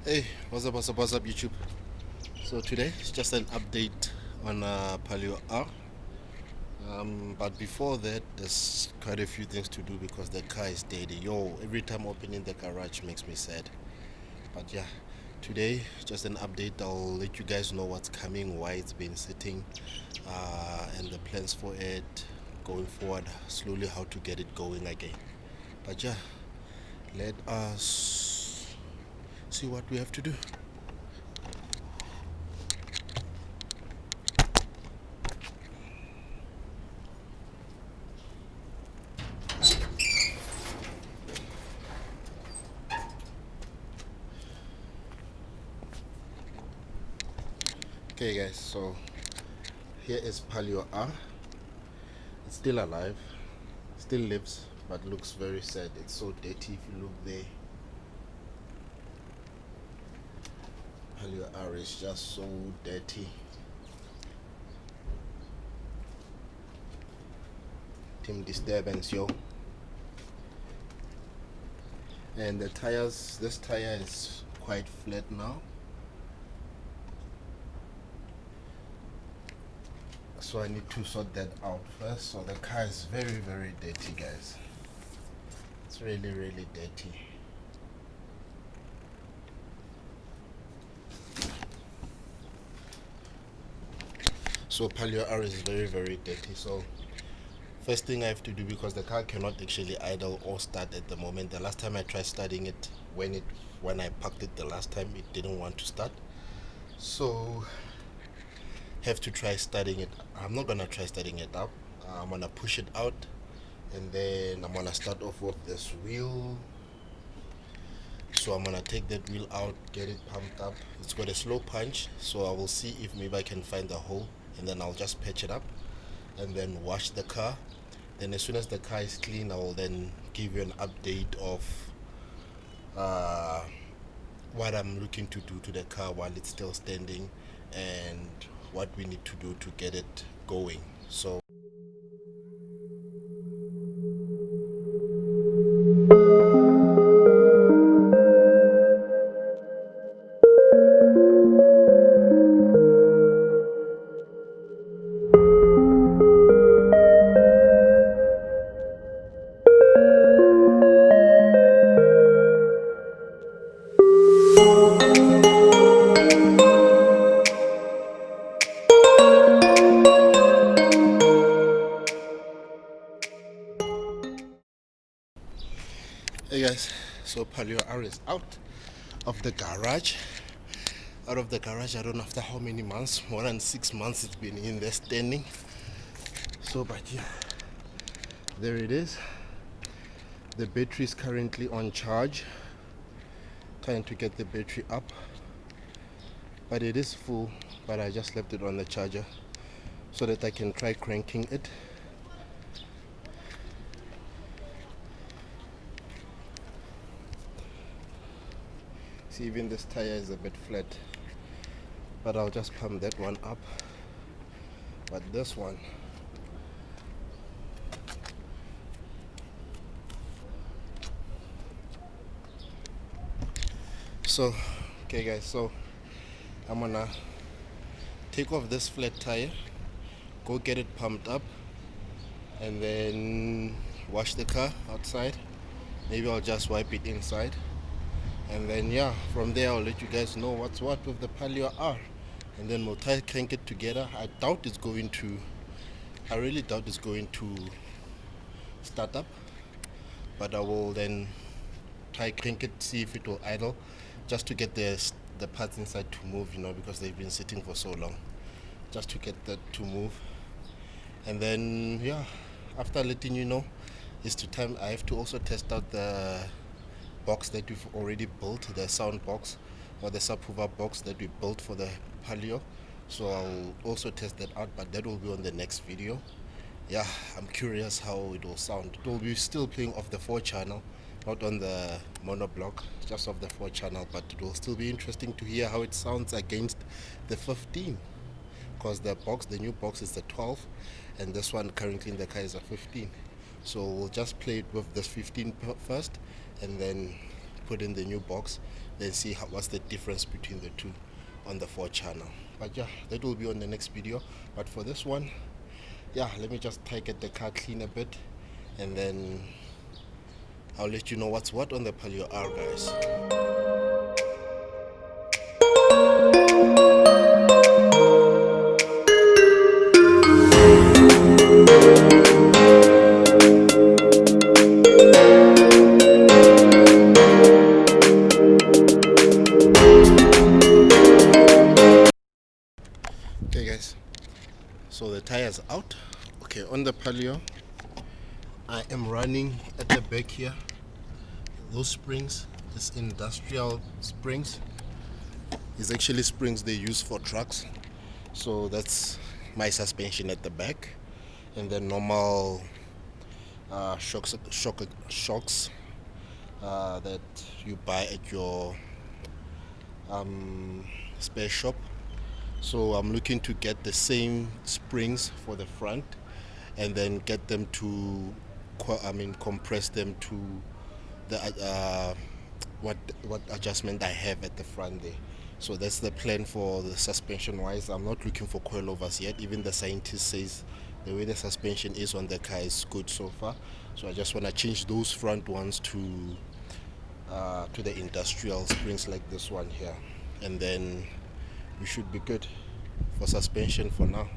Hey, what's up, YouTube? So today it's just an update on Palio R. But before that, there's quite a few things to do because the car is dead. Yo, every time opening the garage makes me sad. But yeah, today just an update. I'll let you guys know what's coming, why it's been sitting, and the plans for it going forward. Slowly, how to get it going again. But yeah, let us see what we have to do. Okay, guys. So here is Palio R. It's still alive, still lives, but looks very sad. It's so dirty if you look there. Palio R is just so dirty. Team disturbance, yo. And the tires, this tire is quite flat now. So I need to sort that out first. So the car is very, very dirty, guys. It's really, really dirty. So Palio R is very, very dirty. So first thing I have to do, because the car cannot actually idle or start at the moment. The last time I tried starting it, when I parked it the last time, it didn't want to start. So have to try starting it. I'm not gonna try starting it up. I'm gonna push it out, and then I'm gonna start off with this wheel. So I'm gonna take that wheel out, get it pumped up. It's got a slow punch, so I will see if maybe I can find the hole, and then I'll just patch it up and then wash the car. Then as soon as the car is clean, I will then give you an update of what I'm looking to do to the car while it's still standing, and what we need to do to get it going. So hey guys, so Palio R is out of the garage. Out of the garage, I don't know after how many months, more than 6 months it's been in there standing. So but yeah, there it is. The battery is currently on charge, trying to get the battery up, but it is full. But I just left it on the charger so that I can try cranking it. See, even this tire is a bit flat, but I'll just pump that one up. But this one, so okay guys, so I'm gonna take off this flat tire, go get it pumped up, and then wash the car outside. Maybe I'll just wipe it inside, and then yeah, from there I'll let you guys know what's what with the Palio R, and then we'll try crank it together. I really doubt it's going to start up, but I will then try crank it, see if it will idle, just to get the parts inside to move, because they've been sitting for so long, just to get that to move. And then yeah, after letting you know, it's to time I have to also test out the box that we've already built, the sound box or the subwoofer box that we built for the Palio. So I'll also test that out, but that will be on the next video. Yeah, I'm curious how it will sound. It will be still playing off the 4 channel, not on the mono block, just off the 4 channel, but it will still be interesting to hear how it sounds against the 15, because the new box is the 12, and this one currently in the car is a 15. So we'll just play it with this 15 first, and then put in the new box, then see what's the difference between the two on the 4 channel. But yeah, that will be on the next video. But for this one, yeah, let me just get the car clean a bit, and then I'll let you know what's what on the Palio R, guys. Okay guys, so the tires out. Okay, on the Palio, I am running at the back here. Those springs is industrial springs. It's actually springs they use for trucks. So that's my suspension at the back, and then normal shocks that you buy at your spare shop. So I'm looking to get the same springs for the front, and then get them to compress them to the what adjustment I have at the front there. So that's the plan for the suspension wise. I'm not looking for coilovers yet. Even the scientist says the way the suspension is on the car is good so far. So I just want to change those front ones to the industrial springs like this one here, and then we should be good for suspension for now.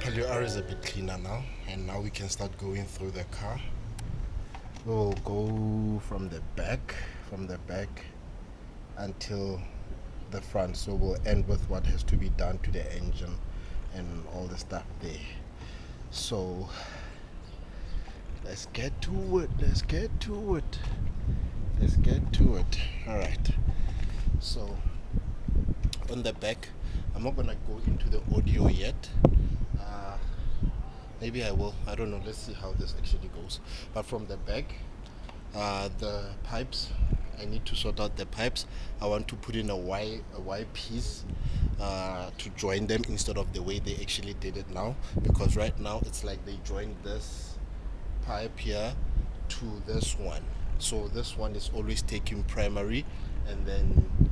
Palio R is a bit cleaner now, and now we can start going through the car. We'll go from the back until the front, so we'll end with what has to be done to the engine and all the stuff there. So let's get to it. All right, so on the back, I'm not gonna go into the audio yet. Maybe I will, I don't know, let's see how this actually goes. But from the back, the pipes I need to sort out the pipes. I want to put in a Y piece to join them instead of the way they actually did it now, because right now it's like they joined this pipe here to this one, so this one is always taking primary and then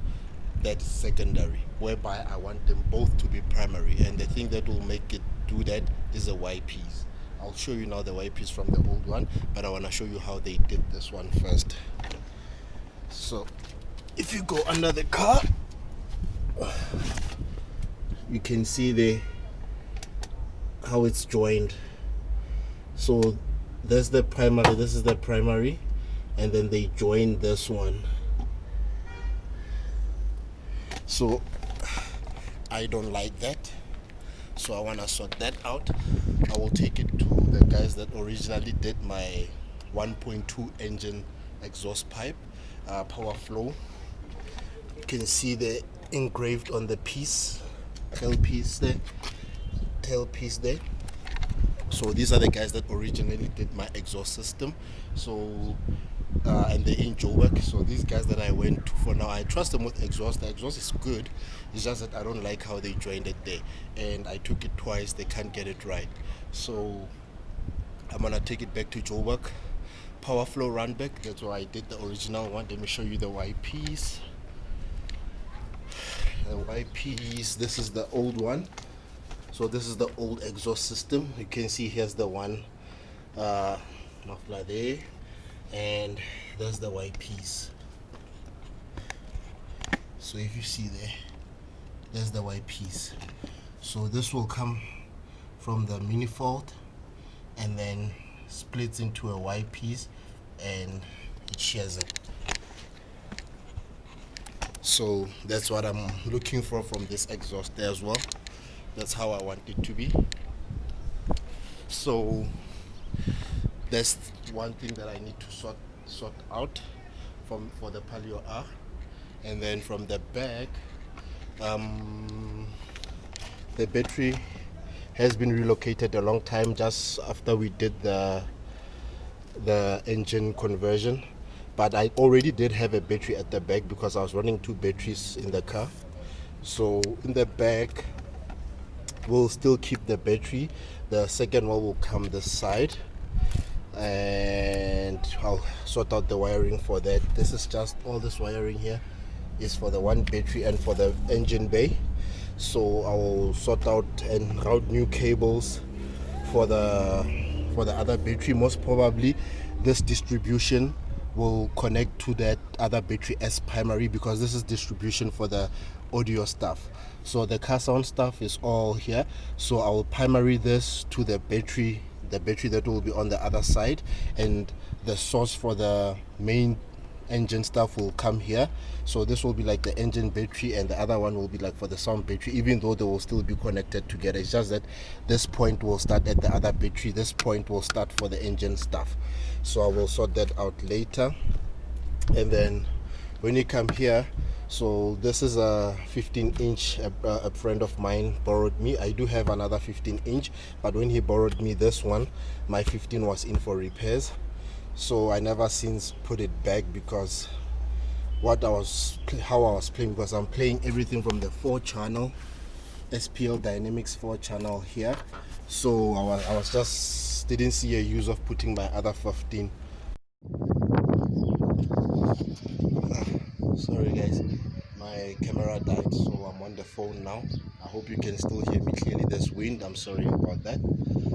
that is secondary, whereby I want them both to be primary, and the thing that will make it do that is a Y piece. I'll show you now the Y piece from the old one, but I want to show you how they did this one first. So if you go under the car, you can see there how it's joined. So that's the primary, this is the primary, and then they join this one. So I don't like that, so I want to sort that out. I will take it to the guys that originally did my 1.2 engine exhaust pipe, power flow. You can see the engraved on the piece, tailpiece there. So these are the guys that originally did my exhaust system. So and they're in Joburg. So these guys that I went to, for now, I trust them with exhaust. The exhaust is good. It's just that I don't like how they joined it there, and I took it twice. They can't get it right. So I'm gonna take it back to Joburg. Power flow run back. That's why I did the original one. Let me show you the Y piece. The Y piece. This is the old one. So this is the old exhaust system. You can see here's the one muffler there, and there's the Y piece. So if you see there's the Y piece. So this will come from the manifold and then splits into a Y piece and it shares it. So that's what I'm looking for from this exhaust there as well. That's how I want it to be. So that's one thing that I need to sort out for the Palio R. And then from the back, the battery has been relocated a long time just after we did the engine conversion, but I already did have a battery at the back because I was running 2 batteries in the car. So in the back we'll still keep the battery. The second one will come this side, and I'll sort out the wiring for that. This is just all this wiring here is for the one battery and for the engine bay. So I will sort out and route new cables for the other battery. Most probably this distribution will connect to that other battery as primary, because this is distribution for the audio stuff. So the car sound stuff is all here, so I will primary this to the battery that will be on the other side, and the source for the main engine stuff will come here. So this will be like the engine battery, and the other one will be like for the sound battery, even though they will still be connected together. It's just that this point will start at the other battery, this point will start for the engine stuff. So I will sort that out later. And then when you come here, so this is a 15-inch a friend of mine borrowed me. I do have another 15-inch, but when he borrowed me this one, my 15 was in for repairs. So I never since put it back, because how I was playing, because I'm playing everything from the 4-channel SPL Dynamics 4-channel here. So I was just didn't see a use of putting my other 15. Sorry guys, my camera died, so I'm on the phone now. I hope you can still hear me clearly. There's wind, I'm sorry about that.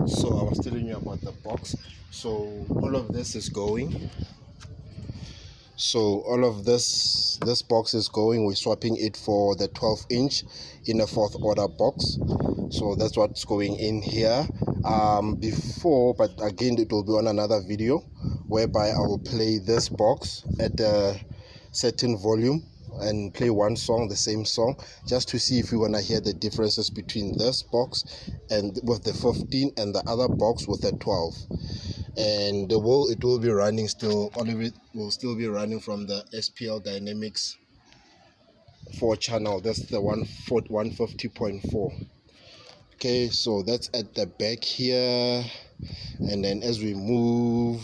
So I was telling you about the box. So all of this is going. So all of this box is going. We're swapping it for the 12-inch in a 4th order box. So that's what's going in here. Before, but again it will be on another video, whereby I will play this box at a certain volume and play one song, the same song, just to see if you want to hear the differences between this box and with the 15 and the other box with the 12. And it will be running still, all of it will still be running from the SPL Dynamics 4-channel. That's the 150.4. Okay, so that's at the back here. And then as we move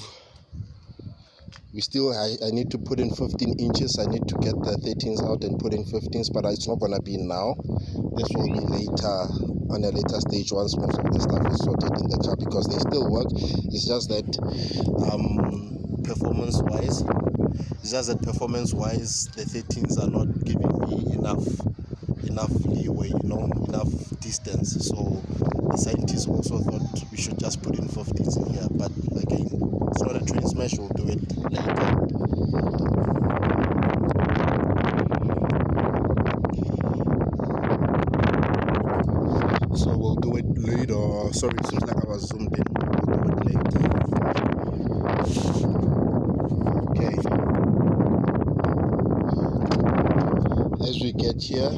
I need to put in 15 inches. I need to get the 13s out and put in 15s, but it's not gonna be now. This will be later, on a later stage, once most of the stuff is sorted in the car, because they still work. It's just that performance wise the 13s are not giving me enough leeway, enough distance. So the scientists also thought we should just put in 15s in here, but again, it's not a train smash. We'll do it later. So we'll do it later. Sorry, it seems like I was zoomed in. We'll do it later. Okay. As we get here,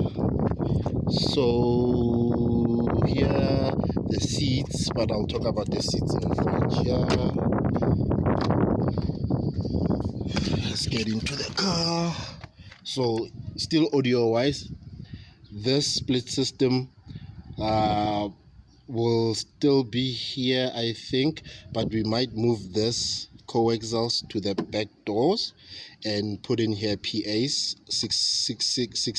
so here the seats, but I'll talk about the seats in front here. Let's get into the car. So still audio wise, this split system will still be here, I think, but we might move this coaxials to the back doors and put in here PAs, 6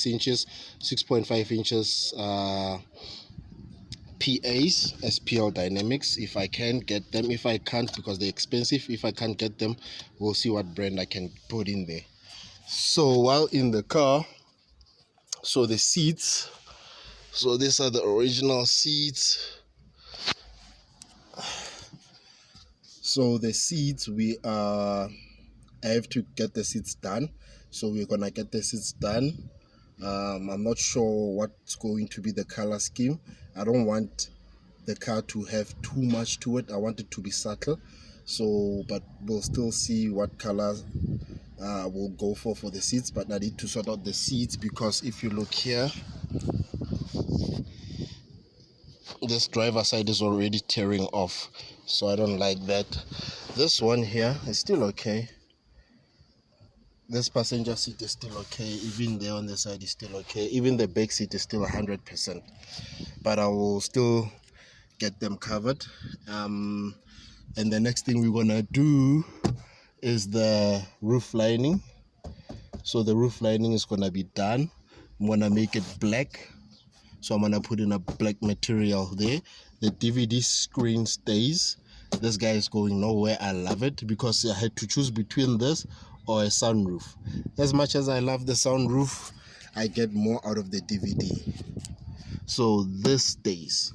inches, 6.5 inches PAs, SPL Dynamics, if I can get them. If I can't, because they're expensive, if I can't get them, we'll see what brand I can put in there. So while in the car, so the seats, so these are the original seats. So the seats, I have to get the seats done, so we're gonna get the seats done. I'm not sure what's going to be the color scheme. I don't want the car to have too much to it. I want it to be subtle, so but we'll still see what colors we'll go for the seats. But I need to sort out the seats, because if you look here, this driver side is already tearing off, so I don't like that. This one here is still okay. This passenger seat is still okay. Even there on the side is still okay. Even the back seat is still 100%, but I will still get them covered. And the next thing we're gonna do is the roof lining. So the roof lining is gonna be done. I'm gonna make it black, so I'm gonna put in a black material there. The DVD screen stays. This guy is going nowhere. I love it, because I had to choose between this or a sunroof. As much as I love the sunroof, I get more out of the DVD, so this stays.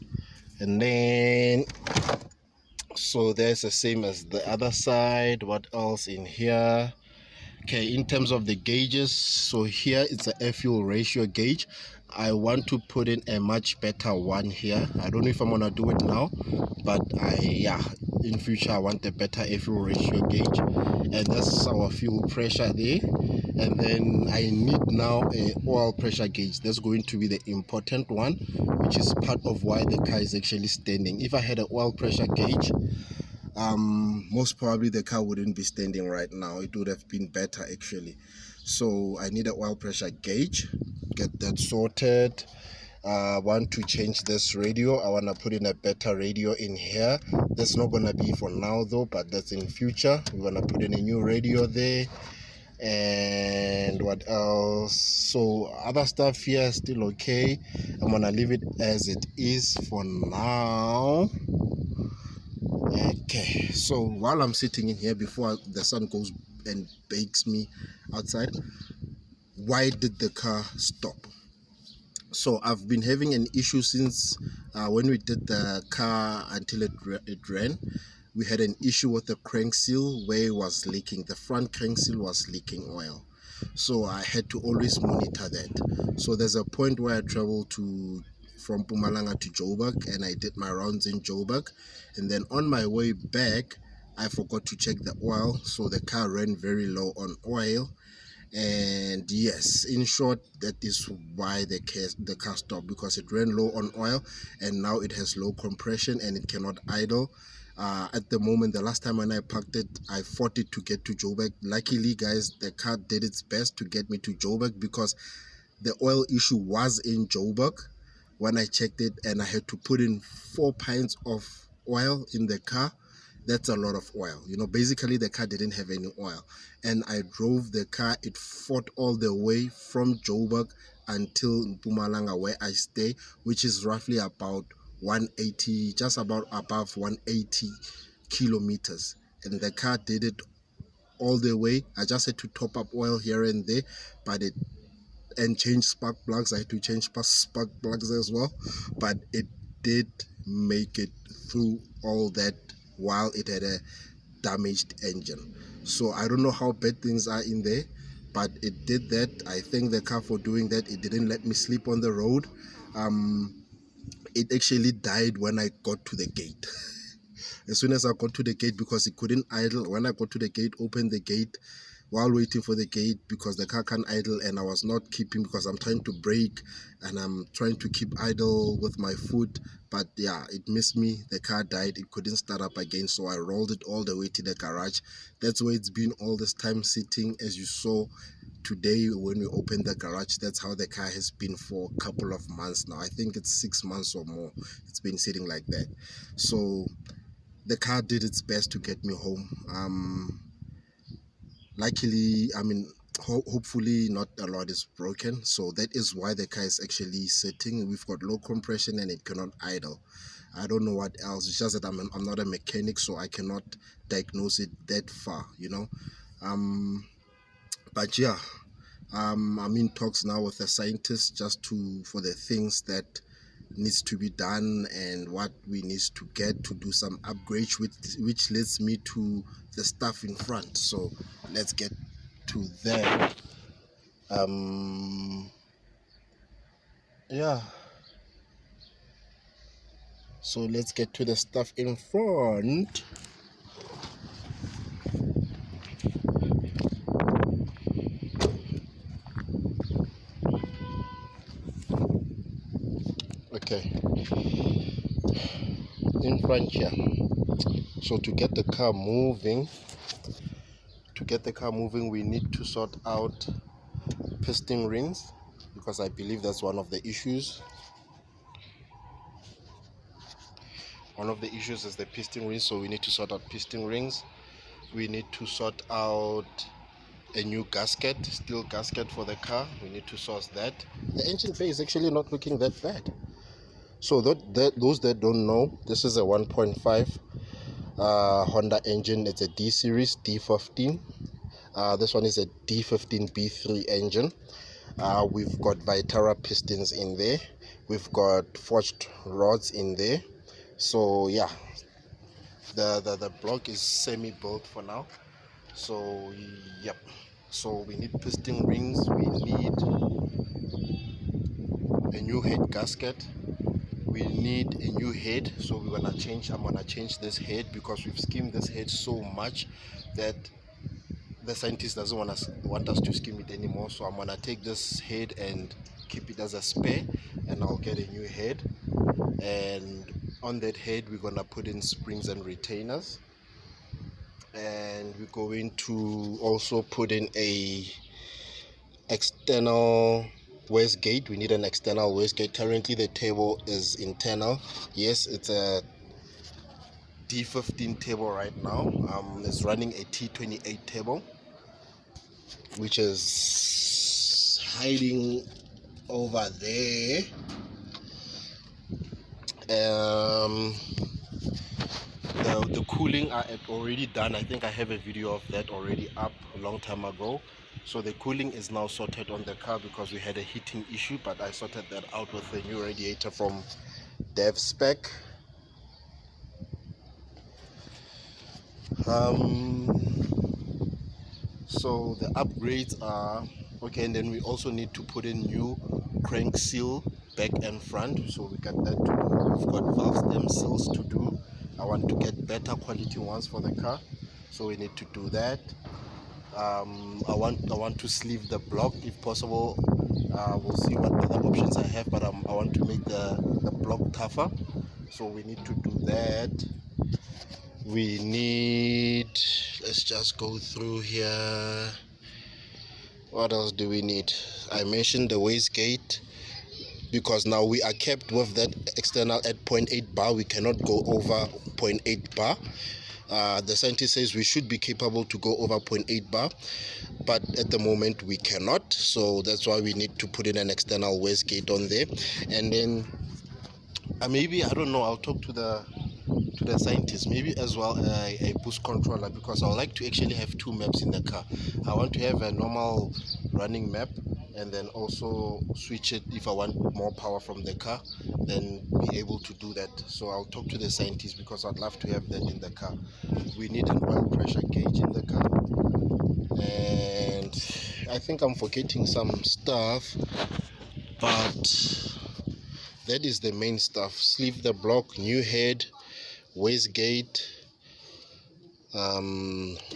And then, so there's the same as the other side. What else in here? Okay, in terms of the gauges, so here it's a air fuel ratio gauge. I want to put in a much better one here. I don't know if I'm gonna do it now, but in future I want a better air fuel ratio gauge. And that's our fuel pressure there. And then I need now a oil pressure gauge. That's going to be the important one, which is part of why the car is actually standing. If I had an oil pressure gauge, most probably the car wouldn't be standing right now. It would have been better actually. So I need an oil pressure gauge. Get that sorted. I want to change this radio. I want to put in a better radio in here. That's not gonna be for now though, but that's in future. We're gonna put in a new radio there. And what else? So other stuff here is still okay. I'm gonna leave it as it is for now. Okay, so while I'm sitting in here, before the sun goes and bakes me outside, why did the car stop? So I've been having an issue since when we did the car until it ran. We had an issue with the crank seal where it was leaking. The front crank seal was leaking oil, so I had to always monitor that. So there's a point where I traveled from Mpumalanga to Joburg, and I did my rounds in Joburg, and then on my way back I forgot to check the oil, so the car ran very low on oil. And yes, in short, that is why the car stopped, because it ran low on oil, and now it has low compression and it cannot idle. At the moment, the last time when I parked it, I fought it to get to Joburg. Luckily, guys, the car did its best to get me to Joburg, because the oil issue was in Joburg when I checked it, and I had to put in 4 pints of oil in the car, That's a lot of oil. You know, basically the car didn't have any oil, and I drove the car. It fought all the way from Joburg until Mpumalanga, where I stay, which is roughly about 180, just about above 180 kilometers. And the car did it all the way. I just had to top up oil here and there, but it and change spark plugs. I had to change spark plugs as well, but it did make it through all that while it had a damaged engine. So I don't know how bad things are in there, but it did that. I thank the car for doing that. It didn't let me sleep on the road. It actually died when I got to the gate. As soon as I got to the gate, because it couldn't idle. When I got to the gate, opened the gate while waiting for the gate, because the car can't idle, and I was not keeping, because I'm trying to brake and I'm trying to keep idle with my foot, but yeah, it missed me. The car died. It couldn't start up again, so I rolled it all the way to the garage. That's where it's been all this time sitting. As you saw today when we opened the garage, that's how the car has been for a couple of months now. I think it's 6 months or more. It's been sitting like that. So the car did its best to get me home. Luckily, I mean, hopefully not a lot is broken, so that is why the car is actually sitting. We've got low compression and it cannot idle. I don't know what else. It's just that I'm not a mechanic, so I cannot diagnose it that far, you know. But yeah, I'm in talks now with the scientists just for the things that needs to be done and what we need to get to do some upgrades, which leads me to the stuff in front. So let's get to that. Yeah, so let's get to the stuff in front. Okay, in front here. So to get the car moving, we need to sort out piston rings, because I believe that's one of the issues. One of the issues is the piston rings, so we need to sort out piston rings. We need to sort out a new gasket, steel gasket for the car. We need to source that. The engine bay is actually not looking that bad. So those that don't know, this is a 1.5 Honda engine. It's a D series D15. This one is a D15 B3 engine. We've got Vitara pistons in there. We've got forged rods in there. So yeah, the block is semi-built for now. So yep. So we need piston rings. We need a new head gasket. We need a new head. So I'm gonna change this head, because we've skimmed this head so much that the scientist doesn't want us to skim it anymore. So I'm gonna take this head and keep it as a spare, and I'll get a new head. And on that head we're gonna put in springs and retainers, and we're going to also put in a external wastegate. We need an external wastegate. Currently the table is internal. Yes, it's a D15 table right now. It's running a T28 table, which is hiding over there. The cooling are already done. I think I have a video of that already up a long time ago. So the cooling is now sorted on the car, because we had a heating issue, but I sorted that out with the new radiator from DevSpec. So the upgrades are okay, and then we also need to put in new crank seal back and front. So we got that to do. We've got valve stem seals to do. I want to get better quality ones for the car, so we need to do that. I want to sleeve the block if possible. We'll see what other options I have, but I want to make the block tougher, so we need to do that. We need, let's just go through here. What else do we need? I mentioned the wastegate, because now we are kept with that external at 0.8 bar. We cannot go over 0.8 bar. The scientist says we should be capable to go over 0.8 bar, but at the moment we cannot, so that's why we need to put in an external wastegate on there. And then maybe, I don't know, I'll talk to the scientist, maybe as well a boost controller, because I would like to actually have two maps in the car. I want to have a normal running map, and then also switch it if I want more power from the car, then be able to do that. So I'll talk to the scientist, because I'd love to have that in the car. We need an oil pressure gauge in the car, and I think I'm forgetting some stuff, but that is the main stuff. Sleeve the block, new head, wastegate,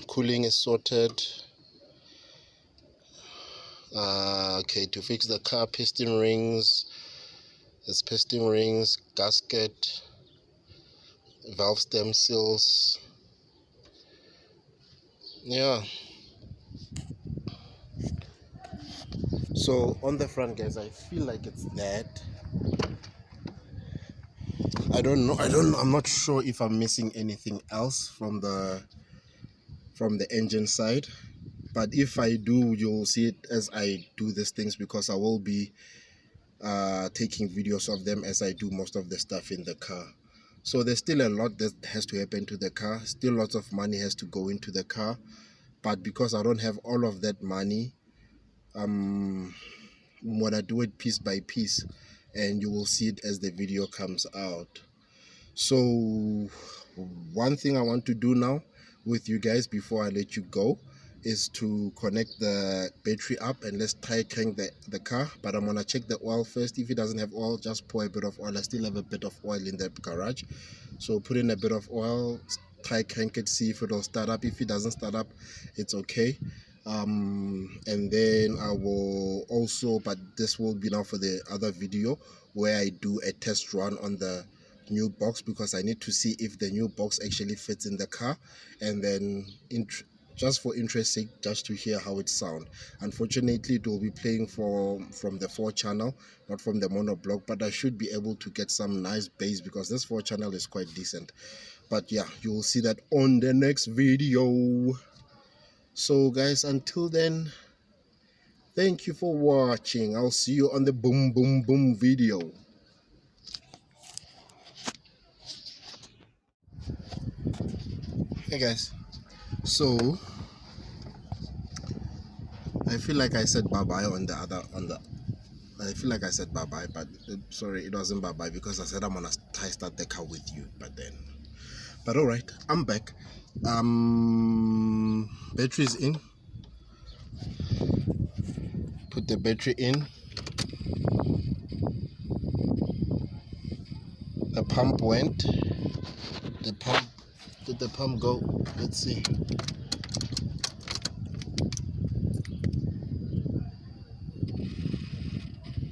cooling is sorted. Okay, to fix the car, piston rings, there's piston rings, gasket, valve stem seals. Yeah, so on the front, guys, I feel like it's that. I don't know, I'm not sure if I'm missing anything else from the engine side, but if I do, you'll see it as I do these things, because I will be taking videos of them as I do most of the stuff in the car. So there's still a lot that has to happen to the car, still lots of money has to go into the car, but because I don't have all of that money, I'm gonna do it piece by piece, and you will see it as the video comes out. So one thing I want to do now with you guys before I let you go is to connect the battery up, and let's try crank the car. But I'm gonna check the oil first. If it doesn't have oil, just pour a bit of oil. I still have a bit of oil in the garage, so put in a bit of oil, try crank it, see if it'll start up. If it doesn't start up, it's okay. And then I will also, but this will be now for the other video where I do a test run on the new box, because I need to see if the new box actually fits in the car, and then just for interest sake, just to hear how it sounds. Unfortunately, it will be playing from the 4 channel, not from the mono block, but I should be able to get some nice bass, because this 4 channel is quite decent. But yeah, you will see that on the next video. So guys, until then, thank you for watching. I'll see you on the boom boom boom video. Hey guys, so I feel like I said bye-bye I feel like I said bye-bye, but sorry, it wasn't bye-bye, because I said I'm gonna start the car with you, but all right, I'm back. Battery's in. Put the battery in. The pump went. Did the pump go? Let's see.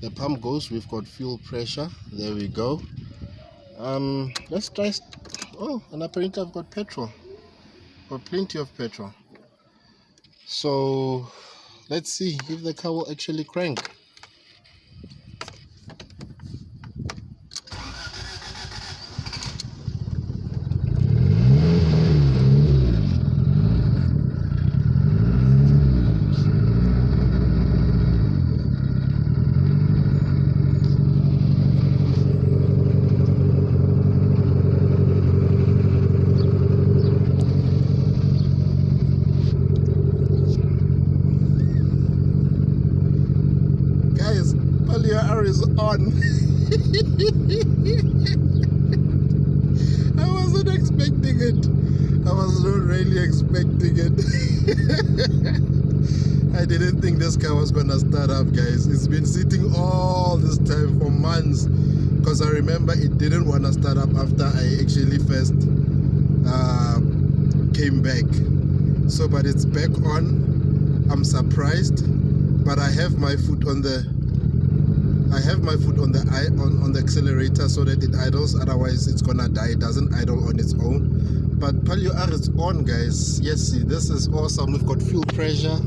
The pump goes. We've got fuel pressure. There we go. Let's try. Oh, and apparently I've got petrol. Got plenty of petrol. So let's see if the car will actually crank. Palio R is on. I wasn't expecting it. I was not really expecting it. I didn't think this car was gonna start up, guys. It's been sitting all this time for months, because I remember it didn't want to start up after I actually first came back. So, but it's back on. I'm surprised, but I have my foot on the on the accelerator so that it idles. Otherwise, it's gonna die. It doesn't idle on its own. But Palio R is on, guys. Yes, see, this is awesome. We've got fuel pressure.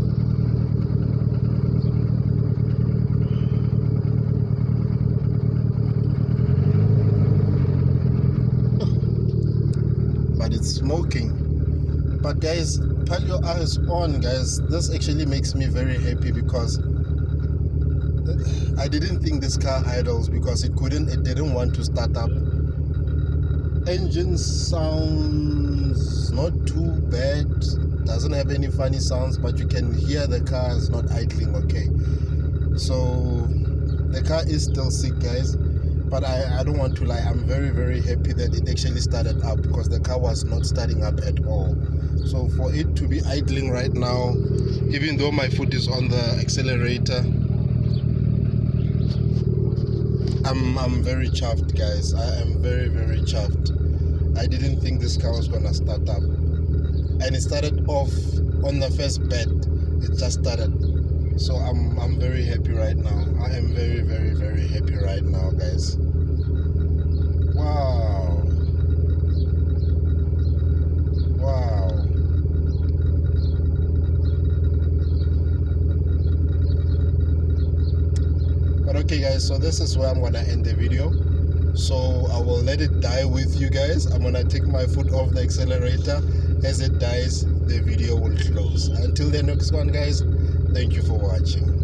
But it's smoking. But guys, Palio R is on, guys. This actually makes me very happy because I didn't think this car idles because it didn't want to start up. Engine sounds not too bad, doesn't have any funny sounds, but you can hear the car is not idling okay. So the car is still sick, guys, but I don't want to lie, I'm very, very happy that it actually started up because the car was not starting up at all. So for it to be idling right now, even though my foot is on the accelerator, I'm very chuffed, guys. I am very, very chuffed. I didn't think this car was gonna start up, and it started off on the first bet. It just started, so I'm very happy right now. I am very, very, very happy right now, guys. Wow, wow. But okay, guys, so this is where I'm gonna end the video. So I will let it die with you guys. I'm gonna take my foot off the accelerator. As it dies, the video will close. Until the next one, guys, thank you for watching.